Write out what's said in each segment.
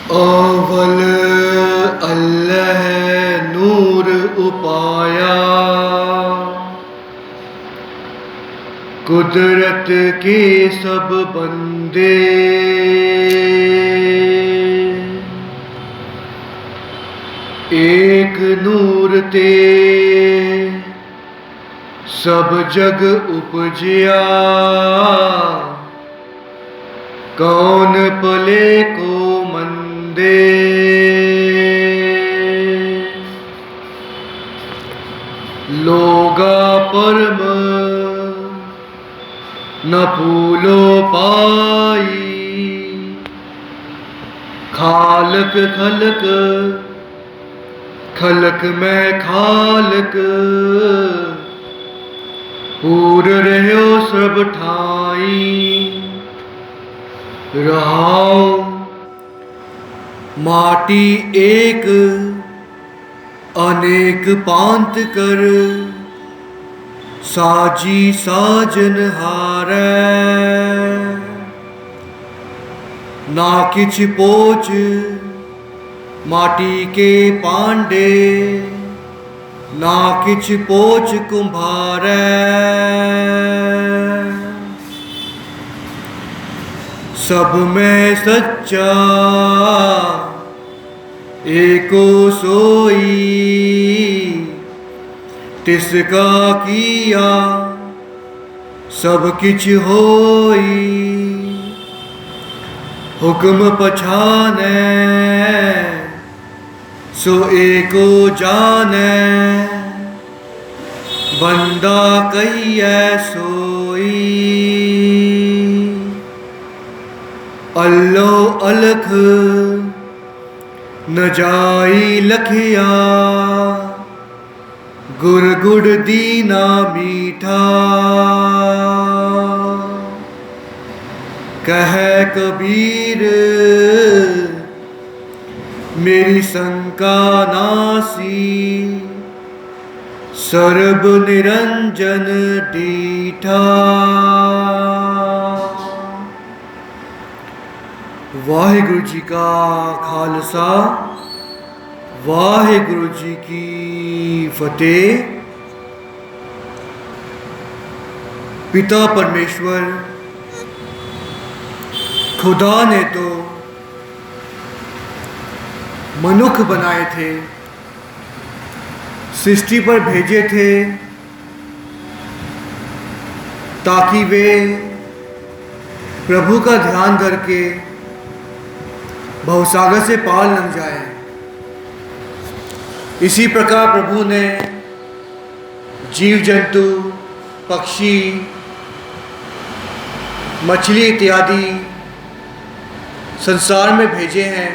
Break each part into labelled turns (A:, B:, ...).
A: अव्वल अल्लाह नूर उपाया, कुदरत के सब बंदे एक नूर ते सब जग उपजिया, कौन पले को मंदे। लोगा परम न फूलो पाई, खालक खलक खलक में खालक, पूर रहो सब ठाई। रहाओ माटी एक अनेक पांत कर, साजी साजन हारै। ना किछ पोच माटी के पांडे, ना किछ पोच कुम्हारै। सब में सच्चा एको सोई, तिसका किया सब किछ होई। हुक्म पछानै सो एको जानै, बंदा कहिए सोई। अल्लो अलख न जाई लखिया, गुर गुड़ दीना मीठा। कह कबीर मेरी शंका नासी, सर्ब निरंजन डीठा। वाहिगुरु जी का खालसा, वाहिगुरु जी की फतेह। पिता परमेश्वर खुदा ने तो मनुष्य बनाए थे, सृष्टि पर भेजे थे ताकि वे प्रभु का ध्यान करके भवसागर से पार लंघ जाए। इसी प्रकार प्रभु ने जीव जंतु, पक्षी, मछली इत्यादि संसार में भेजे हैं,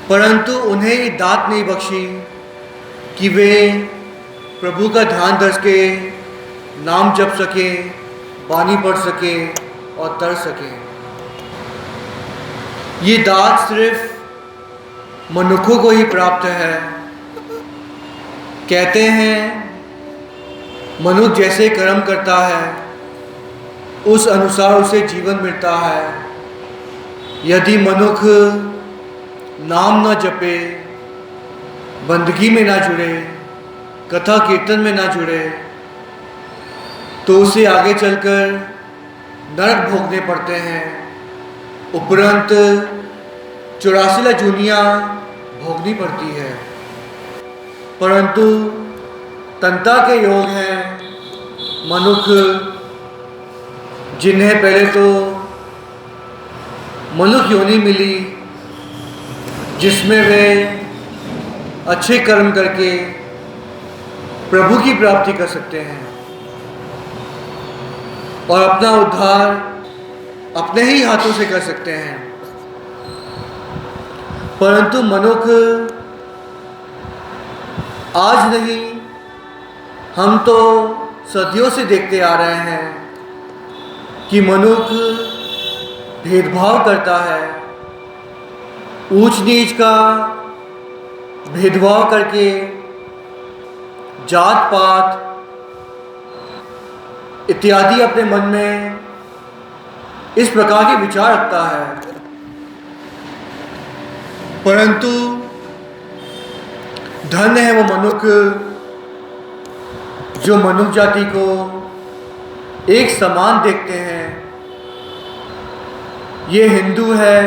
A: परंतु उन्हें ये दात नहीं बख्शी कि वे प्रभु का ध्यान धर के नाम जप सकें, बानी पढ़ सकें और तर सकें। ये दात सिर्फ मनुष्यों को ही प्राप्त है। कहते हैं मनुष्य जैसे कर्म करता है उस अनुसार उसे जीवन मिलता है। यदि मनुष्य नाम न जपे, बंदगी में ना जुड़े, कथा कीर्तन में ना जुड़े, तो उसे आगे चलकर नरक भोगने पड़ते हैं, उपरंत 84 जूनियाँ भोगनी पड़ती है। परंतु तंता के योग हैं मनुष्य जिन्हें पहले तो मनुष्य योनि मिली, जिसमें वे अच्छे कर्म करके प्रभु की प्राप्ति कर सकते हैं और अपना उद्धार अपने ही हाथों से कर सकते हैं। परंतु मनुष्य आज नहीं, हम तो सदियों से देखते आ रहे हैं कि मनुष्य भेदभाव करता है, ऊंच नीच का भेदभाव करके जात पात इत्यादि अपने मन में इस प्रकार के विचार रखता है। परंतु धन्य है वो मनुष्य जो मनुष्य जाति को एक समान देखते हैं। ये हिंदू है,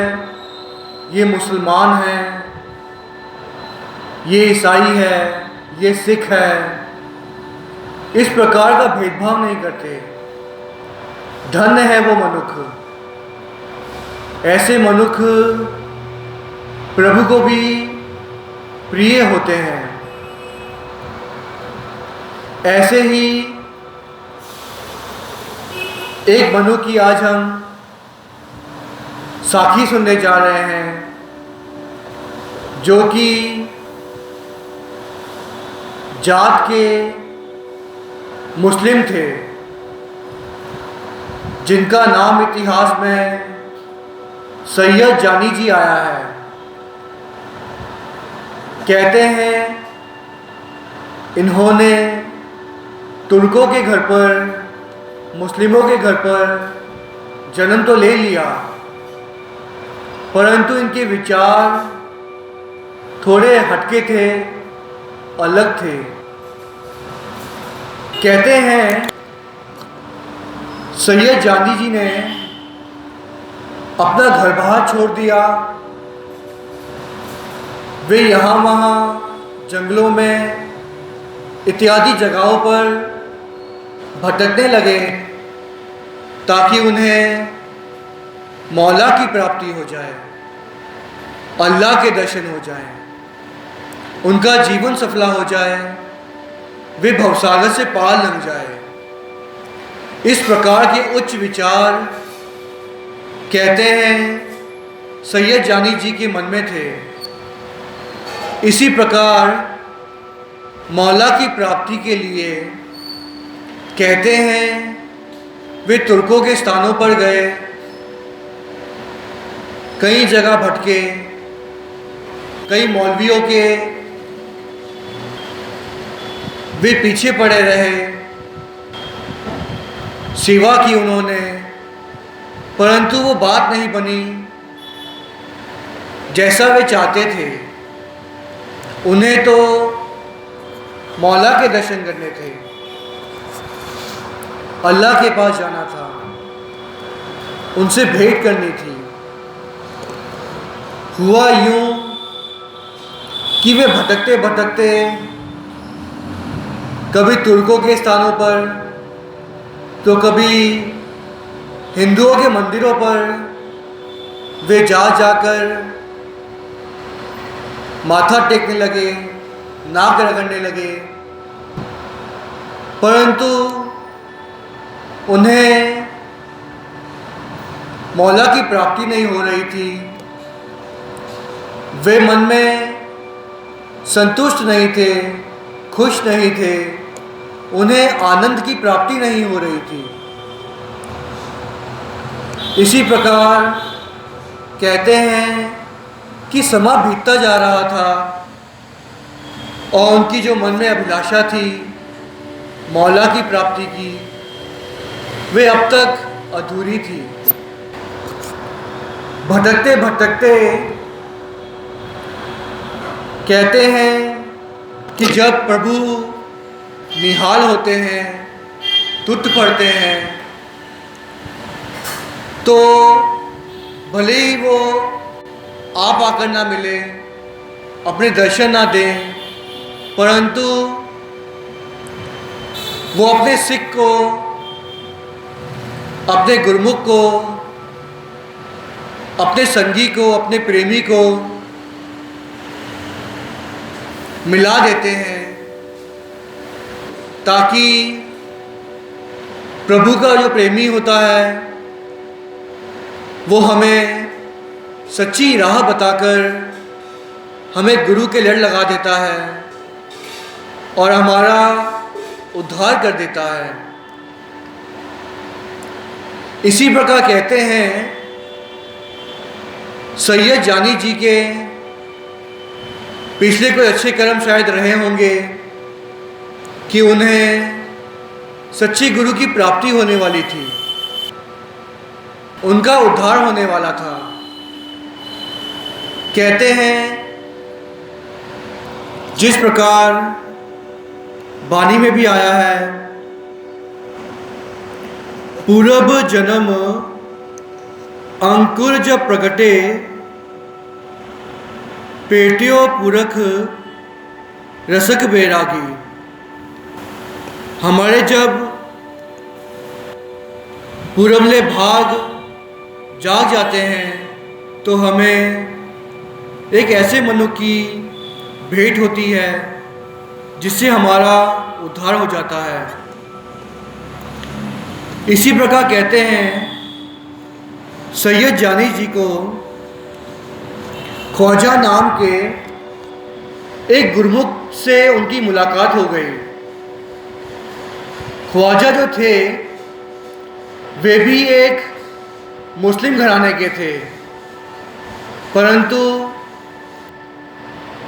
A: ये मुसलमान है, ये ईसाई है, ये सिख है, इस प्रकार का भेदभाव नहीं करते। धन्य है वो मनुष्य, ऐसे मनुष्य प्रभु को भी प्रिय होते हैं। ऐसे ही एक मनुष्य की आज हम साखी सुनने जा रहे हैं, जो कि जात के मुस्लिम थे, जिनका नाम इतिहास में सैयद जानी जी आया है। कहते हैं इन्होंने तुर्कों के घर पर, मुस्लिमों के घर पर जन्म तो ले लिया, परंतु इनके विचार थोड़े हटके थे, अलग थे। कहते हैं सैयद जानी जी ने अपना घर बार छोड़ दिया। वे यहाँ वहाँ जंगलों में इत्यादि जगहों पर भटकने लगे ताकि उन्हें मौला की प्राप्ति हो जाए, अल्लाह के दर्शन हो जाए, उनका जीवन सफला हो जाए, वे भवसागर से पार लग जाए। इस प्रकार के उच्च विचार कहते हैं सैयद जानी जी के मन में थे। इसी प्रकार मौला की प्राप्ति के लिए कहते हैं वे तुर्कों के स्थानों पर गए, कई जगह भटके, कई मौलवियों के वे पीछे पड़े रहे, सेवा की उन्होंने, परंतु वो बात नहीं बनी जैसा वे चाहते थे। उन्हें तो मौला के दर्शन करने थे, अल्लाह के पास जाना था, उनसे भेंट करनी थी। हुआ यूं कि वे भटकते भटकते कभी तुर्कों के स्थानों पर तो कभी हिंदुओं के मंदिरों पर वे जा जाकर माथा टेकने लगे, नाक रगड़ने लगे, परंतु उन्हें मौला की प्राप्ति नहीं हो रही थी। वे मन में संतुष्ट नहीं थे, खुश नहीं थे, उन्हें आनंद की प्राप्ति नहीं हो रही थी। इसी प्रकार कहते हैं कि समा बीतता जा रहा था और उनकी जो मन में अभिलाषा थी मौला की प्राप्ति की, वे अब तक अधूरी थी। भटकते भटकते कहते हैं कि जब प्रभु निहाल होते हैं, तुट पड़ते हैं, तो भले ही वो आप आकर ना मिले, अपने दर्शन ना दें, परंतु वो अपने सिख को, अपने गुरमुख को, अपने संगी को, अपने प्रेमी को मिला देते हैं, ताकि प्रभु का जो प्रेमी होता है वो हमें सच्ची राह बताकर हमें गुरु के लड़ लगा देता है और हमारा उद्धार कर देता है। इसी प्रकार कहते हैं सैयद जानी जी के पिछले कोई अच्छे कर्म शायद रहे होंगे कि उन्हें सच्ची गुरु की प्राप्ति होने वाली थी, उनका उद्धार होने वाला था। कहते हैं जिस प्रकार वाणी में भी आया है, पूरब जन्म अंकुर जब प्रगटे, पेटियो पुरख रसक बैरागी। हमारे जब पूरबले भाग जाग जाते हैं तो हमें एक ऐसे मनु की भेंट होती है जिससे हमारा उद्धार हो जाता है। इसी प्रकार कहते हैं सैयद जानी जी को ख्वाजा नाम के एक गुरमुख से उनकी मुलाकात हो गई। ख्वाजा जो थे वे भी एक मुस्लिम घराने के थे, परंतु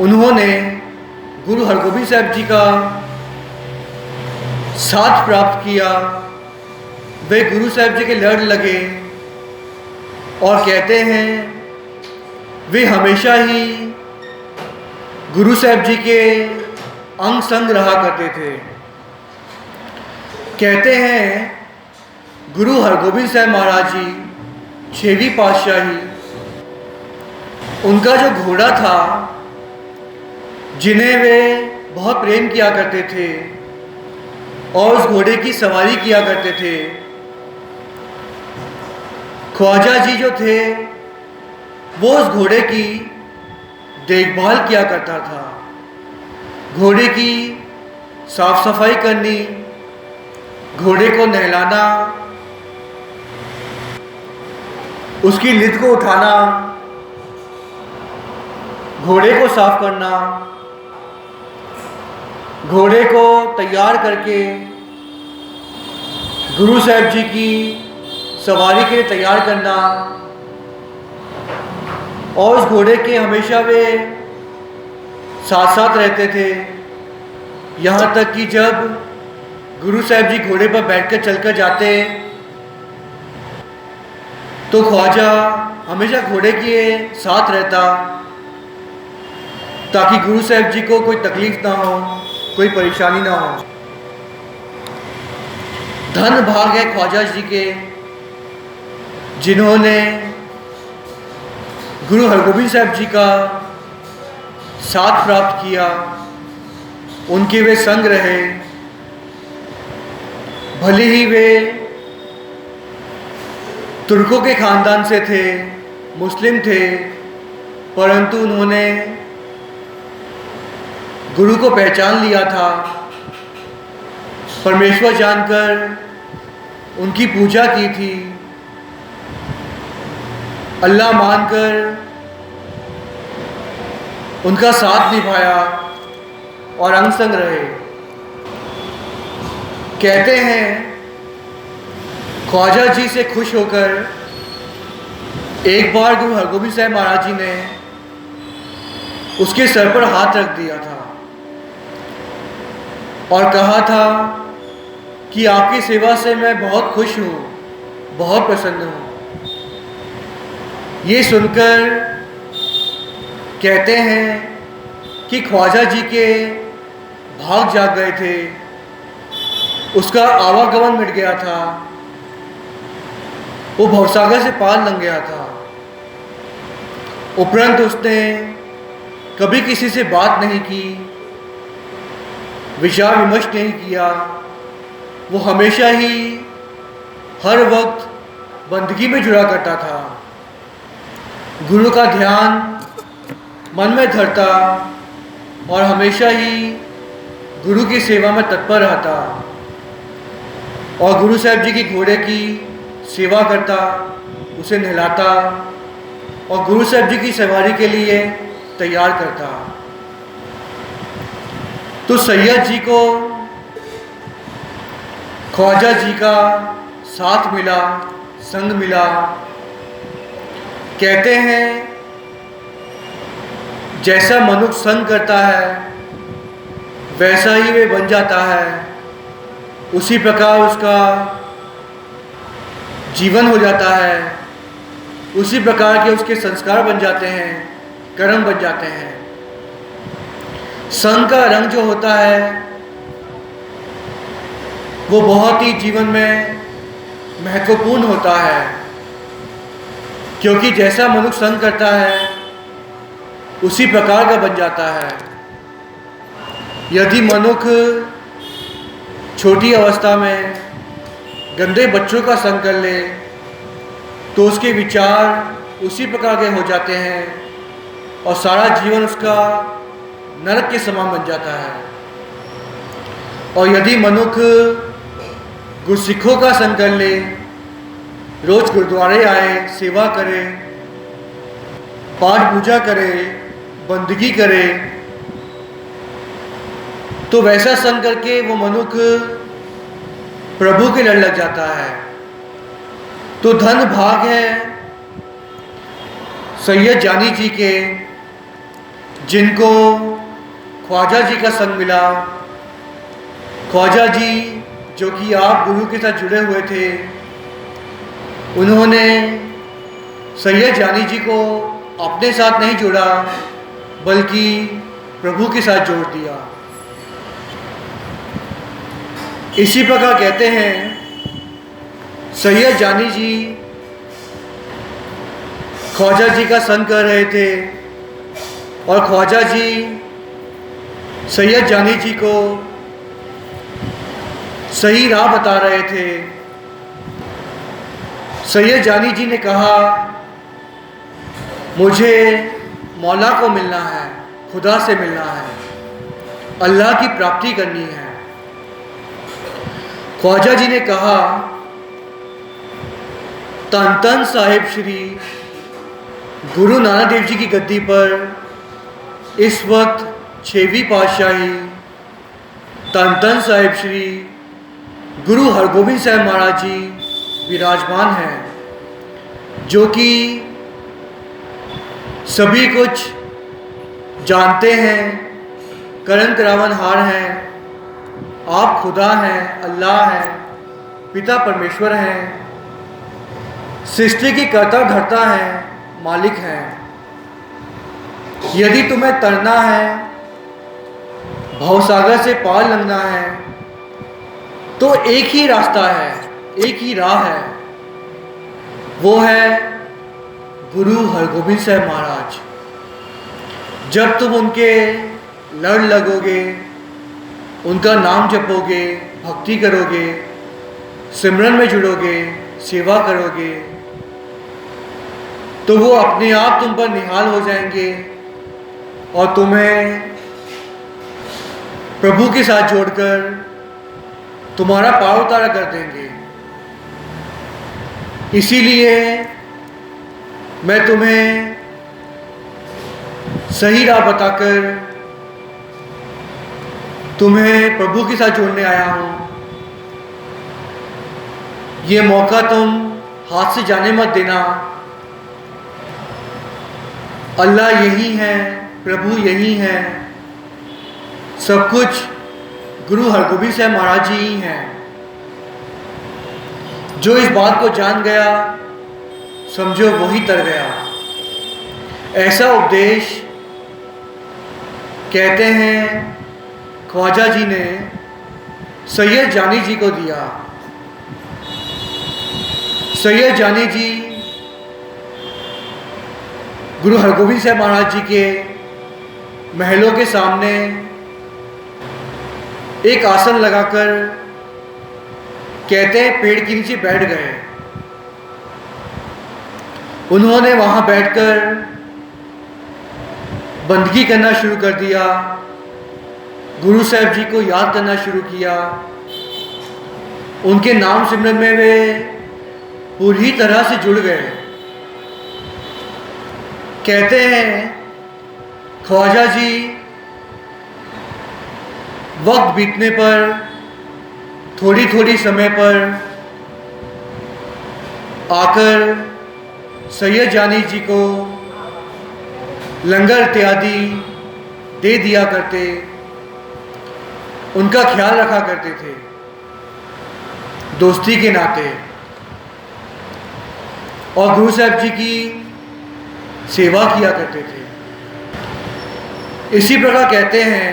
A: उन्होंने गुरु हरगोबिंद साहब जी का साथ प्राप्त किया। वे गुरु साहब जी के लड़ लगे और कहते हैं वे हमेशा ही गुरु साहब जी के अंग संग रहा करते थे। कहते हैं गुरु हरगोबिंद साहब महाराज जी 6वीं पातशाही, उनका जो घोड़ा था जिन्हें वे बहुत प्रेम किया करते थे और उस घोड़े की सवारी किया करते थे, ख्वाजा जी जो थे वो उस घोड़े की देखभाल किया करता था। घोड़े की साफ सफाई करनी, घोड़े को नहलाना, उसकी लिद को उठाना, घोड़े को साफ करना, घोड़े को तैयार करके गुरु साहब जी की सवारी के लिए तैयार करना, और उस घोड़े के हमेशा वे साथ साथ रहते थे। यहाँ तक कि जब गुरु साहब जी घोड़े पर बैठकर चलकर जाते तो ख्वाजा हमेशा घोड़े के साथ रहता ताकि गुरु साहब जी को कोई तकलीफ ना हो, कोई परेशानी ना हो। धन भाग है ख्वाजा जी के जिन्होंने गुरु हरगोबिंद साहब जी का साथ प्राप्त किया, उनके वे संग रहे। भले ही वे तुर्कों के ख़ानदान से थे, मुस्लिम थे, परंतु उन्होंने गुरु को पहचान लिया था। परमेश्वर जानकर उनकी पूजा की थी, अल्लाह मानकर उनका साथ निभाया और अंग संग रहे। कहते हैं ख्वाजा जी से खुश होकर एक बार गुरु हरगोबिंद साहब महाराज जी ने उसके सर पर हाथ रख दिया था और कहा था कि आपकी सेवा से मैं बहुत खुश हूँ, बहुत प्रसन्न हूँ। ये सुनकर कहते हैं कि ख्वाजा जी के भाग जाग गए थे, उसका आवागमन मिट गया था, वो भवसागर से पार लंघ गया था। उपरंत उसने कभी किसी से बात नहीं की, विचार विमर्श नहीं किया। वो हमेशा ही हर वक्त बंदगी में जुड़ा करता था, गुरु का ध्यान मन में धरता और हमेशा ही गुरु की सेवा में तत्पर रहता और गुरु साहब जी की घोड़े की सेवा करता, उसे नहलाता और गुरु साहब जी की सवारी के लिए तैयार करता। तो सैयद जी को ख्वाजा जी का साथ मिला, संग मिला। कहते हैं जैसा मनुष्य संग करता है वैसा ही वे बन जाता है, उसी प्रकार उसका जीवन हो जाता है, उसी प्रकार के उसके संस्कार बन जाते हैं। कर्म बन जाते हैं। संघ का रंग जो होता है वो बहुत ही जीवन में महत्वपूर्ण होता है, क्योंकि जैसा मनुष्य संग करता है उसी प्रकार का बन जाता है। यदि मनुष्य छोटी अवस्था में गंदे बच्चों का संग कर ले तो उसके विचार उसी प्रकार के हो जाते हैं और सारा जीवन उसका नरक के समान बन जाता है। और यदि मनुष्य गुरसिखों का संग कर ले, रोज गुरुद्वारे आए, सेवा करे, पाठ पूजा करे, बंदगी करे, तो वैसा संग करके वो मनुष्य प्रभु के लड़ लग जाता है। तो धन भाग है सैयद जानी जी के, जिनको ख्वाजा जी का संग मिला। ख्वाजा जी जो कि आप गुरु के साथ जुड़े हुए थे, उन्होंने सैयद जानी जी को अपने साथ नहीं जोड़ा बल्कि प्रभु के साथ जोड़ दिया। इसी प्रकार कहते हैं सैयद जानी जी ख्वाजा जी का संग कर रहे थे और ख्वाजा जी सैयद जानी जी को सही राह बता रहे थे। सैयद जानी जी ने कहा, मुझे मौला को मिलना है, खुदा से मिलना है, अल्लाह की प्राप्ति करनी है। ख्वाजा जी ने कहा, तन तन साहिब श्री गुरु नानक देव जी की गद्दी पर इस वक्त 6वीं पातशाही तन तन साहिब श्री गुरु हरगोबिंद साहब महाराज जी विराजमान हैं, जो कि सभी कुछ जानते हैं, करन करावनहार हैं, आप खुदा हैं, अल्लाह हैं, पिता परमेश्वर हैं, सृष्टि की कर्ता धर्ता हैं, मालिक हैं। यदि तुम्हें तरना है, भवसागर से पार लंघना है, तो एक ही रास्ता है, एक ही राह है, वो है गुरु हरगोबिंद साहब महाराज। जब तुम उनके लड़ लगोगे, उनका नाम जपोगे, भक्ति करोगे, सिमरन में जुड़ोगे, सेवा करोगे, तो वो अपने आप तुम पर निहाल हो जाएंगे और तुम्हें प्रभु के साथ जोड़कर तुम्हारा पार उतारा कर देंगे। इसीलिए मैं तुम्हें सही राह बताकर तुम्हें प्रभु के साथ जोड़ने आया हूँ। ये मौका तुम हाथ से जाने मत देना। अल्लाह यही है, प्रभु यही है, सब कुछ गुरु हरगोबिंद साहब महाराज जी ही हैं। जो इस बात को जान गया, समझो वही तर गया। ऐसा उपदेश कहते हैं ख्वाजा जी ने सैयद जानी जी को दिया। सैयद जानी जी गुरु हरगोबिंद साहब महाराज जी के महलों के सामने एक आसन लगाकर कहते हैं पेड़ के नीचे बैठ गए। उन्होंने वहां बैठकर बंदगी करना शुरू कर दिया, गुरु साहब जी को याद करना शुरू किया। उनके नाम सिमरन में वे पूरी तरह से जुड़ गए। कहते हैं ख्वाजा जी वक्त बीतने पर, थोड़ी थोड़ी समय पर आकर सैयद जानी जी को लंगर इत्यादि दे दिया करते, उनका ख्याल रखा करते थे दोस्ती के नाते, और गुरु साहब जी की सेवा किया करते थे। इसी प्रकार कहते हैं,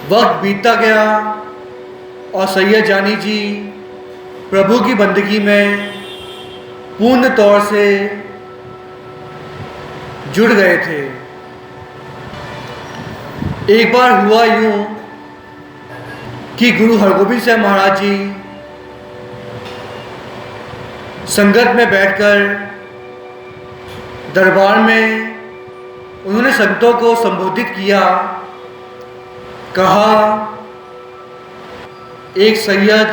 A: वक्त बीतता गया और सैयद जानी जी प्रभु की बंदगी में पूर्ण तौर से जुड़ गए थे। एक बार हुआ यूं कि गुरु हरगोबिंद साहब महाराज जी संगत में बैठकर दरबार में उन्होंने संतों को संबोधित किया। कहा, एक सैयद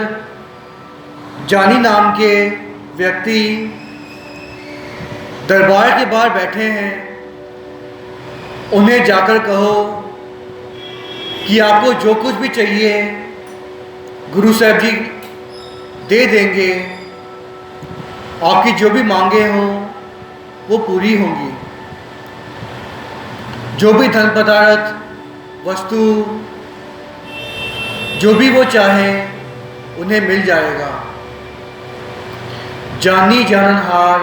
A: जानी नाम के व्यक्ति दरबार के बाहर बैठे हैं, उन्हें जाकर कहो कि आपको जो कुछ भी चाहिए गुरु साहब जी दे देंगे, आपकी जो भी मांगे हों वो पूरी होंगी। जो भी धन पदार्थ वस्तु जो भी वो चाहें उन्हें मिल जाएगा। जानी जाननहार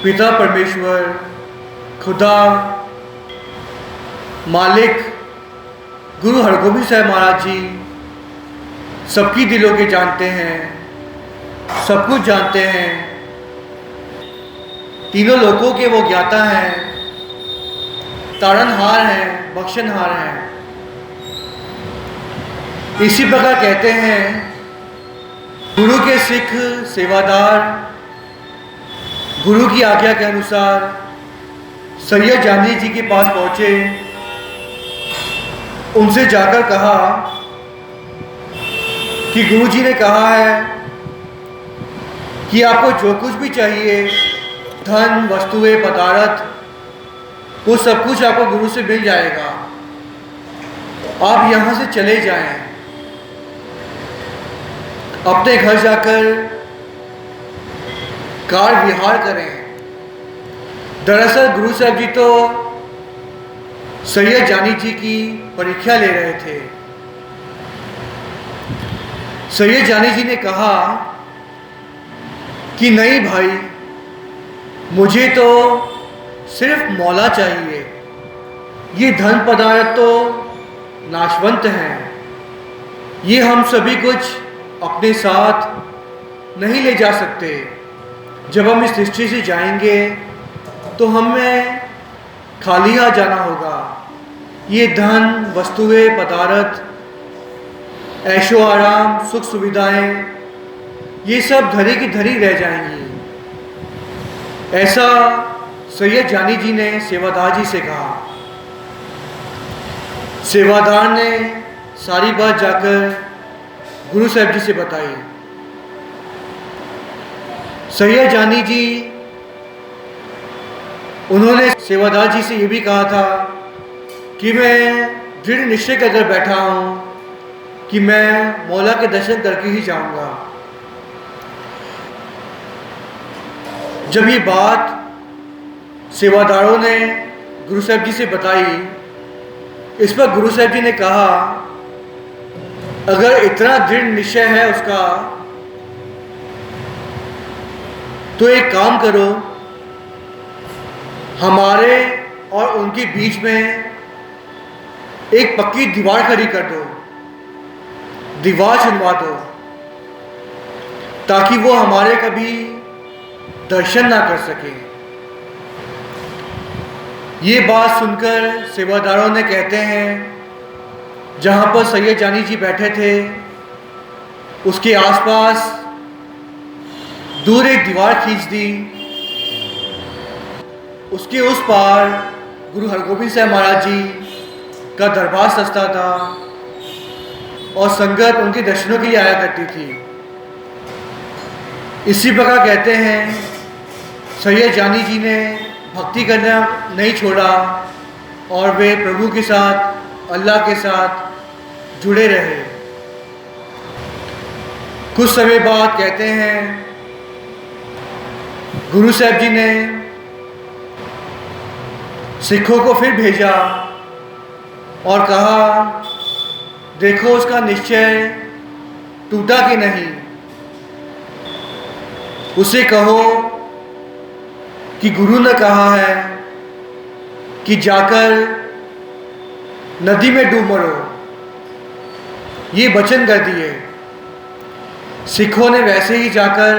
A: पिता परमेश्वर खुदा मालिक गुरु हरगोबिंद साहब महाराज जी सबकी दिलों के जानते हैं, सब कुछ जानते हैं, तीनों लोकों के वो ज्ञाता हैं, तारणहार हैं, बख्शनहार हैं। इसी प्रकार कहते हैं, गुरु के सिख सेवादार गुरु की आज्ञा के अनुसार सैयद जानी जी के पास पहुंचे। उनसे जाकर कहा कि गुरु जी ने कहा है कि आपको जो कुछ भी चाहिए, धन वस्तुएं पदार्थ, वो सब कुछ आपको गुरु से मिल जाएगा। आप यहाँ से चले जाएं, अपने घर जाकर कार विहार करें। दरअसल गुरु साहब जी तो सैयद जानी जी की परीक्षा ले रहे थे। सैयद जानी जी ने कहा कि नहीं भाई, मुझे तो सिर्फ मौला चाहिए, ये धन पदार्थ तो नाशवंत हैं, ये हम सभी कुछ अपने साथ नहीं ले जा सकते। जब हम इस सृष्टि से जाएंगे तो हमें खाली हाथ जाना होगा। ये धन वस्तुएं पदार्थ, ऐशो आराम, सुख सुविधाएं, ये सब धरी की धरी रह जाएंगी। ऐसा सैयद जानी जी ने सेवादार जी से कहा। सेवादार ने सारी बात जाकर गुरु साहब जी से बताई। सैयद जानी जी उन्होंने सेवादार जी से ये भी कहा था कि मैं दृढ़ निश्चय करके बैठा हूँ कि मैं मौला के दर्शन करके ही जाऊँगा। जब ये बात सेवादारों ने गुरु साहब जी से बताई, इस पर गुरु साहब जी ने कहा, अगर इतना दृढ़ निश्चय है उसका तो एक काम करो, हमारे और उनके बीच में एक पक्की दीवार खड़ी कर दो, दीवार चुनवा दो, ताकि वो हमारे कभी दर्शन ना कर सके। ये बात सुनकर सेवादारों ने कहते हैं, जहाँ पर सैयद जानी जी बैठे थे उसके आसपास दूर एक दीवार खींच दी। उसके उस पार गुरु हरगोबिंद साहब महाराज जी का दरबार सजता था और संगत उनके दर्शनों के लिए आया करती थी। इसी प्रकार कहते हैं, सैयद जानी जी ने भक्ति करना नहीं छोड़ा और वे प्रभु के साथ, अल्लाह के साथ जुड़े रहे। कुछ समय बाद कहते हैं, गुरु साहब जी ने सिखों को फिर भेजा और कहा, देखो उसका निश्चय टूटा कि नहीं, उसे कहो कि गुरु ने कहा है कि जाकर नदी में डूब मरो, ये वचन कर दिए। सिखों ने वैसे ही जाकर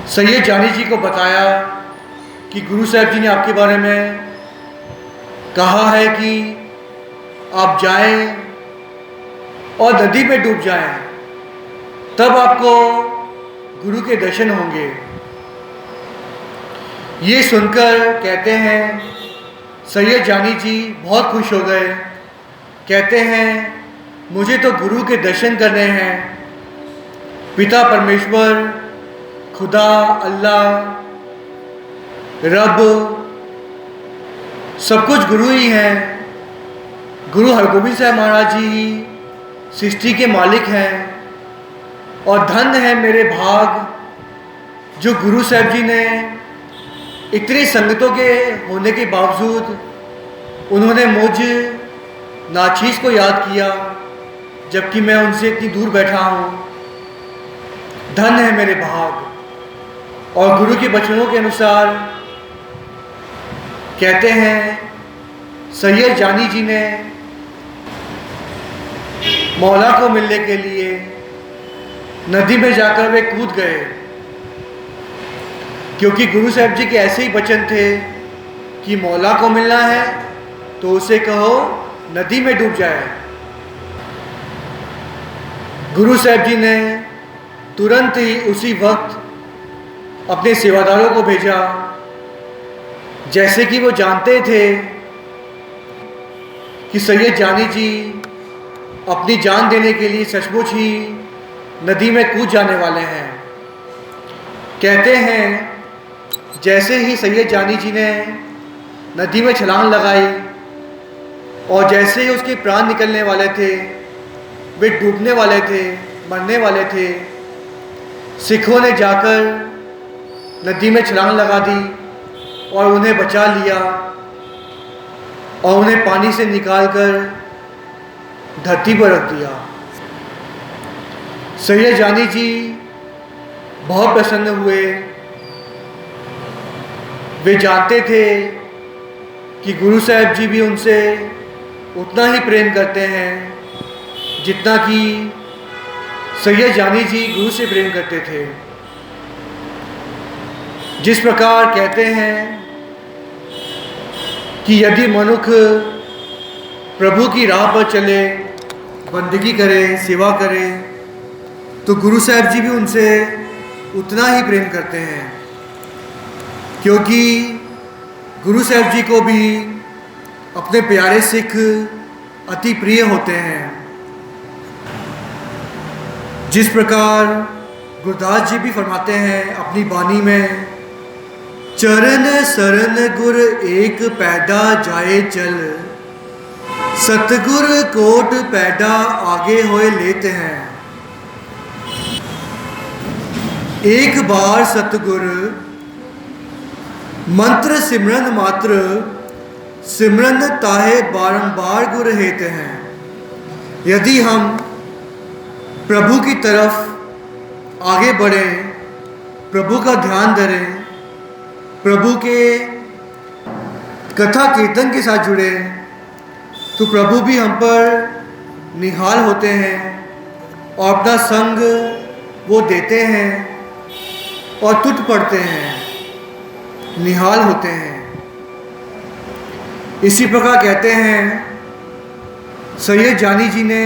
A: सैयद जानी जी को बताया कि गुरु साहब जी ने आपके बारे में कहा है कि आप जाएं और नदी में डूब जाएं, तब आपको गुरु के दर्शन होंगे। ये सुनकर कहते हैं सैयद जानी जी बहुत खुश हो गए। कहते हैं मुझे तो गुरु के दर्शन करने हैं। पिता परमेश्वर, खुदा, अल्लाह, रब, सब कुछ गुरु ही हैं। गुरु हरगोबिंद साहब महाराज जी ही सृष्टि के मालिक हैं और धन्य है मेरे भाग जो गुरु साहब जी ने इतनी संगतों के होने के बावजूद उन्होंने मुझ नाचीज़ को याद किया, जबकि मैं उनसे इतनी दूर बैठा हूँ। धन्य है मेरे भाग। और गुरु के वचनों के अनुसार कहते हैं सैयद जानी जी ने मौला को मिलने के लिए नदी में जाकर वे कूद गए, क्योंकि गुरु साहब जी के ऐसे ही वचन थे कि मौला को मिलना है तो उसे कहो नदी में डूब जाए। गुरु साहब जी ने तुरंत ही उसी वक्त अपने सेवादारों को भेजा, जैसे कि वो जानते थे कि सैयद जानी जी अपनी जान देने के लिए सचमुच ही नदी में कूद जाने वाले हैं। कहते हैं जैसे ही सैयद जानी जी ने नदी में छलांग लगाई और जैसे ही उसके प्राण निकलने वाले थे, वे डूबने वाले थे, मरने वाले थे, सिखों ने जाकर नदी में छलांग लगा दी और उन्हें बचा लिया और उन्हें पानी से निकालकर धरती पर रख दिया। सैयद जानी जी बहुत प्रसन्न हुए। वे जानते थे कि गुरु साहब जी भी उनसे उतना ही प्रेम करते हैं जितना कि सैयद जानी जी गुरु से प्रेम करते थे। जिस प्रकार कहते हैं कि यदि मनुष्य प्रभु की राह पर चले, बंदगी करे, सेवा करे, तो गुरु साहब जी भी उनसे उतना ही प्रेम करते हैं, क्योंकि गुरु साहब जी को भी अपने प्यारे सिख अति प्रिय होते हैं। जिस प्रकार गुरदास जी भी फरमाते हैं अपनी बानी में, चरण शरण गुर एक पैदा जाए चल, सतगुर कोट पैदा आगे होए लेते हैं। एक बार सतगुर मंत्र सिमरन मात्र, सिमरन ताहे बारंबार गुर हेते हैं। यदि हम प्रभु की तरफ आगे बढ़ें, प्रभु का ध्यान धरें, प्रभु के कथा कीर्तन के साथ जुड़े, तो प्रभु भी हम पर निहाल होते हैं और अपना संग वो देते हैं और टूट पड़ते हैं, निहाल होते हैं। इसी प्रकार कहते हैं सैयद जानी जी ने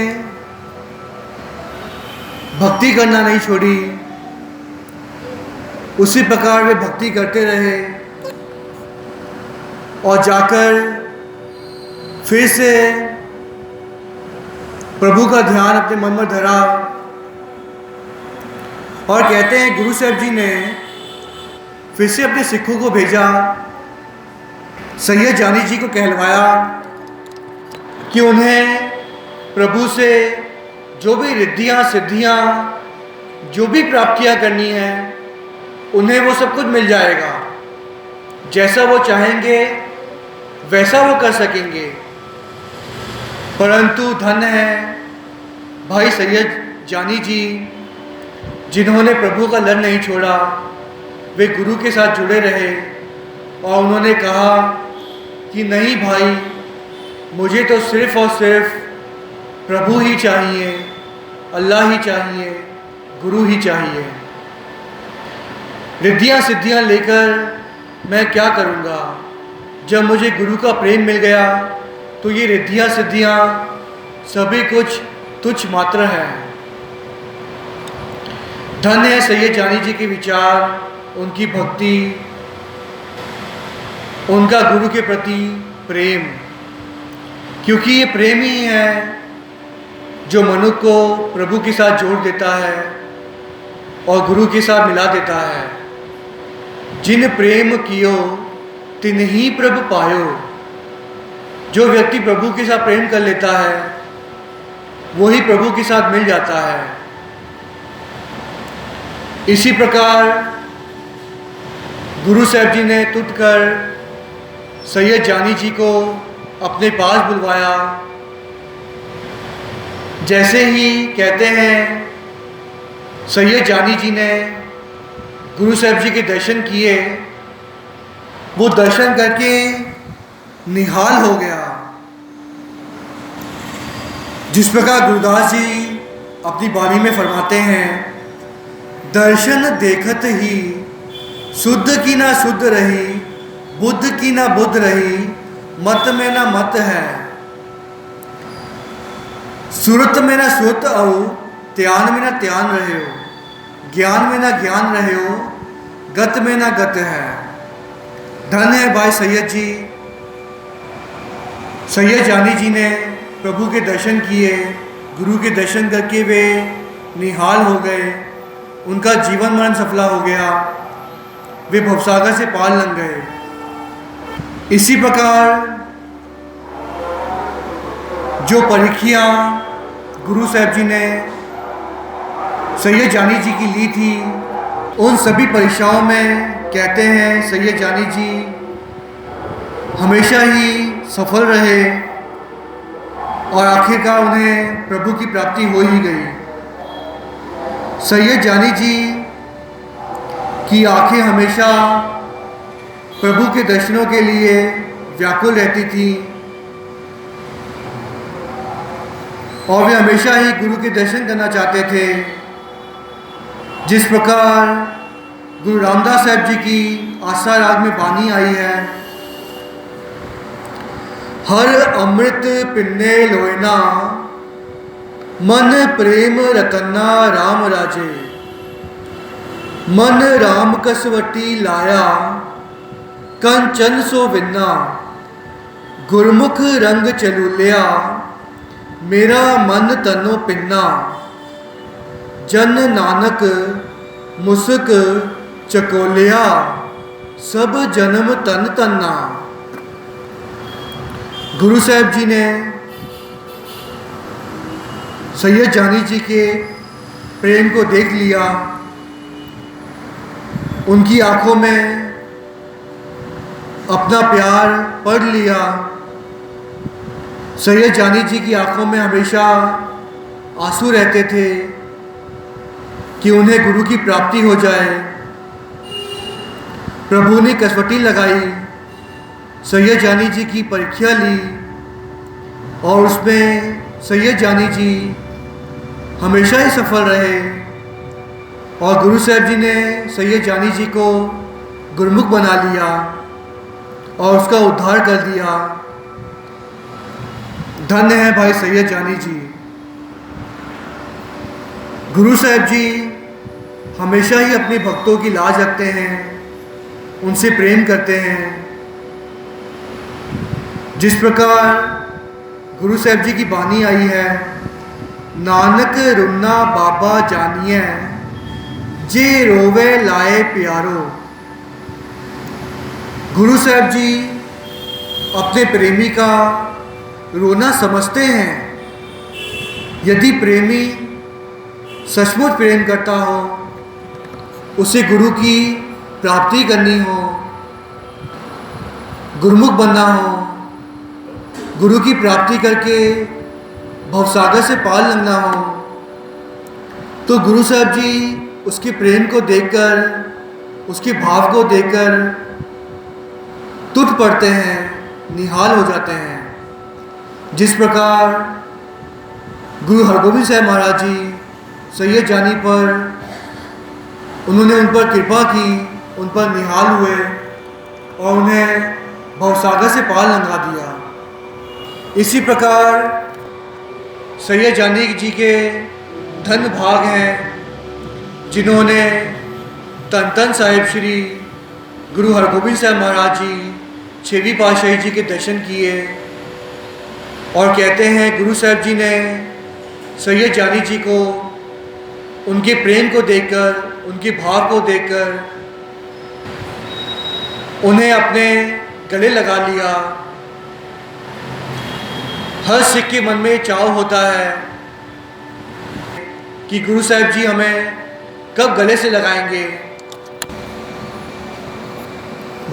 A: भक्ति करना नहीं छोड़ी, उसी प्रकार वे भक्ति करते रहे और जाकर फिर से प्रभु का ध्यान अपने मन में धरा। और कहते हैं गुरु साहब जी ने फिर से अपने सिखों को भेजा, सैयद जानी जी को कहलवाया कि उन्हें प्रभु से जो भी रिद्धियाँ सिद्धियाँ जो भी प्राप्तियाँ करनी हैं उन्हें वो सब कुछ मिल जाएगा। जैसा वो चाहेंगे वैसा वो कर सकेंगे। परंतु धन्य है भाई सैयद जानी जी, जिन्होंने प्रभु का लड़ नहीं छोड़ा, वे गुरु के साथ जुड़े रहे और उन्होंने कहा कि नहीं भाई, मुझे तो सिर्फ़ और सिर्फ प्रभु ही चाहिए, अल्लाह ही चाहिए, गुरु ही चाहिए। रिद्धियाँ सिद्धियाँ लेकर मैं क्या करूँगा? जब मुझे गुरु का प्रेम मिल गया तो ये रिद्धियाँ सिद्धियाँ सभी कुछ तुच्छ मात्र है। धन्य है सैयद जानी जी के विचार, उनकी भक्ति, उनका गुरु के प्रति प्रेम, क्योंकि ये प्रेम ही है जो मनुष्य को प्रभु के साथ जोड़ देता है और गुरु के साथ मिला देता है। जिन प्रेम कियो तिन ही प्रभु पायो। जो व्यक्ति प्रभु के साथ प्रेम कर लेता है वही प्रभु के साथ मिल जाता है। इसी प्रकार गुरु साहब जी ने तुट कर सैयद जानी जी को अपने पास बुलवाया। जैसे ही कहते हैं सैयद जानी जी ने गुरु साहब जी के दर्शन किए, वो दर्शन करके निहाल हो गया। जिस प्रकार गुरुदास जी अपनी बानी में फरमाते हैं, दर्शन देखत ही शुद्ध की ना शुद्ध रही, बुद्ध की ना बुद्ध रही, मत में ना मत है, सूरत में ना सूरत आओ, त्यान में ना त्यान रहे हो, ज्ञान में ना ज्ञान रहे हो, गत में ना गत है। धन्य है भाई सैयद जी। सैयद जानी जी ने प्रभु के दर्शन किए, गुरु के दर्शन करके वे निहाल हो गए, उनका जीवन मरण सफला हो गया, वे भवसागर से पार लंघ गए। इसी प्रकार जो परीक्षां गुरु साहब जी ने सैयद जानी जी की ली थी, उन सभी परीक्षाओं में कहते हैं सैयद जानी जी हमेशा ही सफल रहे और आखिरकार उन्हें प्रभु की प्राप्ति हो ही गई। सैयद जानी जी की आंखें हमेशा प्रभु के दर्शनों के लिए व्याकुल रहती थी और वे हमेशा ही गुरु के दर्शन करना चाहते थे। जिस प्रकार गुरु रामदास साहब जी की आशा राग में बानी आई है, हर अमृत पिन्ने लोयना, मन प्रेम रतना राम राजे, मन राम कसवटी लाया, कंचन सो विन्ना, गुरमुख रंग चलूलिया, मेरा मन तनो पिन्ना, जन नानक मुस्क चकोलिया, सब जन्म तन तन्ना। गुरु साहब जी ने सैयद जानी जी के प्रेम को देख लिया, उनकी आंखों में अपना प्यार पढ़ लिया। सैयद जानी जी की आंखों में हमेशा आंसू रहते थे कि उन्हें गुरु की प्राप्ति हो जाए। प्रभु ने कसवटी लगाई, सैयद जानी जी की परीक्षा ली और उसमें सैयद जानी जी हमेशा ही सफल रहे और गुरु साहब जी ने सैयद जानी जी को गुरमुख बना लिया और उसका उद्धार कर दिया। धन्य है भाई सैयद जानी जी। गुरु साहब जी हमेशा ही अपने भक्तों की लाज रखते हैं, उनसे प्रेम करते हैं। जिस प्रकार गुरु साहब जी की बानी आई है, नानक रुन्ना बाबा जानिए, जे रोवे लाए प्यारो। गुरु साहब जी अपने प्रेमी का रोना समझते हैं। यदि प्रेमी सचमुच प्रेम करता हो, उसे गुरु की प्राप्ति करनी हो, गुरुमुख बनना हो, गुरु की प्राप्ति करके भवसागर से पार लंघना हो, तो गुरु साहब जी उसके प्रेम को देखकर, उसके भाव को देखकर टूट पड़ते हैं, निहाल हो जाते हैं। जिस प्रकार गुरु हरगोबिंद साहब महाराज जी सैयद जानी पर उन्होंने उन पर कृपा की, उन पर निहाल हुए और उन्हें भवसागर से पार लंघा दिया। इसी प्रकार सैयद जानी जी के धन भाग हैं जिन्होंने तन तन साहिब श्री गुरु हरगोबिंद साहब महाराज जी 6वीं पातशाही जी के दर्शन किए और कहते हैं गुरु साहब जी ने सैयद जानी जी को उनके प्रेम को देखकर, उनके भाव को देखकर उन्हें अपने गले लगा लिया। हर सिख के मन में चाव होता है कि गुरु साहब जी हमें कब गले से लगाएंगे।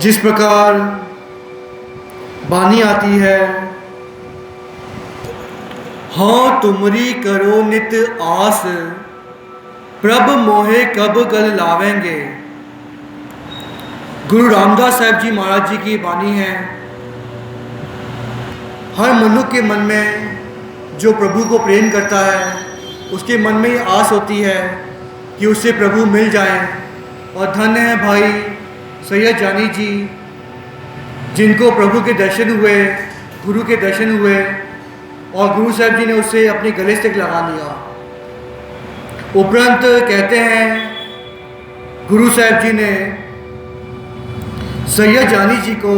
A: जिस प्रकार बानी आती है, हाँ तुमरी करो नित आस, प्रभ मोहे कब गल लावेंगे। गुरु रामदास साहब जी महाराज जी की बानी है। हर मनुष्य के मन में जो प्रभु को प्रेम करता है उसके मन में ये आस होती है कि उससे प्रभु मिल जाए। और धन्य है भाई सैयद जानी जी जिनको प्रभु के दर्शन हुए, गुरु के दर्शन हुए और गुरु साहब जी ने उससे अपने गले से लगा लिया। उपरांत कहते हैं गुरु साहब जी ने सैयद जानी जी को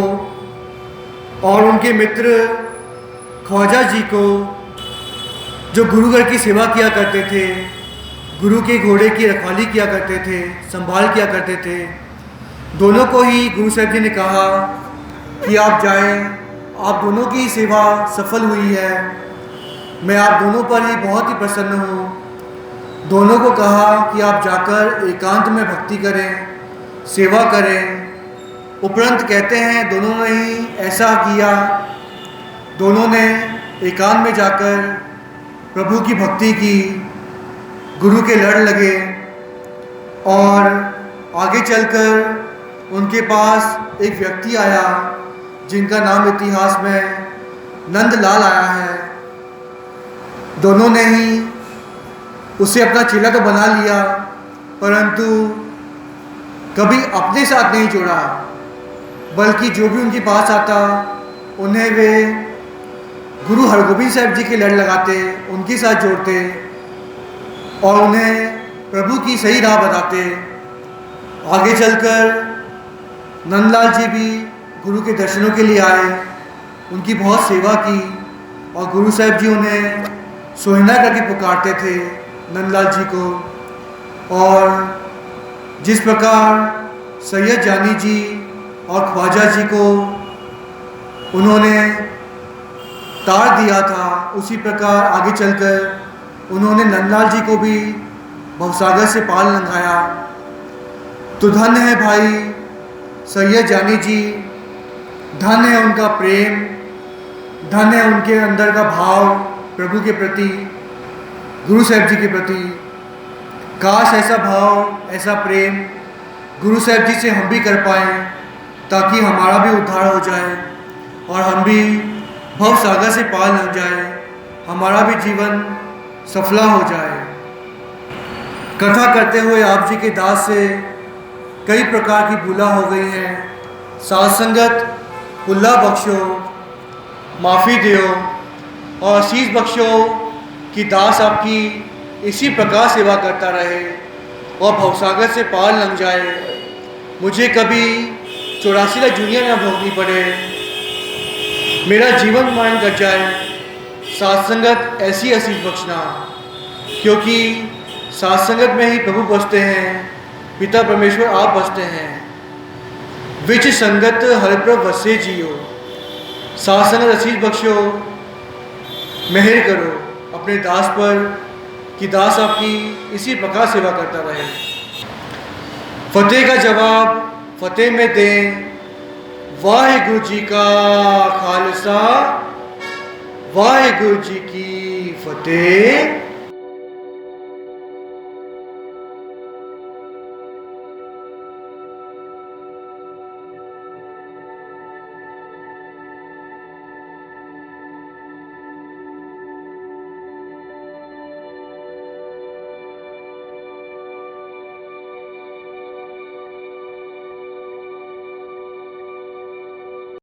A: और उनके मित्र ख्वाजा जी को, जो गुरुघर की सेवा किया करते थे, गुरु के घोड़े की रखवाली किया करते थे, संभाल किया करते थे, दोनों को ही गुरु साहब जी ने कहा कि आप जाएं, आप दोनों की सेवा सफल हुई है, मैं आप दोनों पर ही बहुत ही प्रसन्न हूँ। दोनों को कहा कि आप जाकर एकांत में भक्ति करें, सेवा करें। उपरांत कहते हैं दोनों ने ही ऐसा किया। दोनों ने एकांत में जाकर प्रभु की भक्ति की, गुरु के लड़ लगे और आगे चलकर उनके पास एक व्यक्ति आया जिनका नाम इतिहास में नंदलाल आया है। दोनों ने ही उसे अपना चेला तो बना लिया परंतु कभी अपने साथ नहीं जोड़ा, बल्कि जो भी उनके पास आता उन्हें वे गुरु हरगोबिंद साहब जी के लड़ लगाते, उनके साथ जोड़ते और उन्हें प्रभु की सही राह बताते। आगे चलकर नंदलाल जी भी गुरु के दर्शनों के लिए आए, उनकी बहुत सेवा की और गुरु साहब जी उन्हें सोहना करके पुकारते थे नंदलाल जी को। और जिस प्रकार सैयद जानी जी और ख्वाजा जी को उन्होंने तार दिया था, उसी प्रकार आगे चलकर उन्होंने नंदलाल जी को भी भवसागर से पार लंघाया। तो धन्य है भाई सैयद जानी जी, धन्य है उनका प्रेम, धन्य है उनके अंदर का भाव प्रभु के प्रति, गुरु साहब जी के प्रति। काश ऐसा भाव, ऐसा प्रेम गुरु साहब जी से हम भी कर पाएँ ताकि हमारा भी उद्धार हो जाए और हम भी भव सागर से पार लग जाए, हमारा भी जीवन सफला हो जाए। कथा करते हुए आप जी के दास से कई प्रकार की भूला हो गई हैं। साथ संगत पुल्ला बख्शो, माफ़ी दियो और आशीष बख्शो कि दास आपकी इसी प्रकार सेवा करता रहे और भवसागर से पार लग जाए। मुझे कभी 84 लाख दुनिया ना भोगनी पड़े, मेरा जीवन मान कर जाए। साथ संगत ऐसी आशीष बख्शना, क्योंकि साथ संगत में ही प्रभु बसते हैं, पिता परमेश्वर आप बसते हैं। विच संगत हरिप्रभ वसे जियो, साथ संगत आशीष बख्शो, मेहर करो अपने दास पर कि दास आपकी इसी प्रकार सेवा करता रहे। फतेह का जवाब फतेह में दें। वाहिगुरु जी का खालसा, वाहिगुरु जी की फतेह।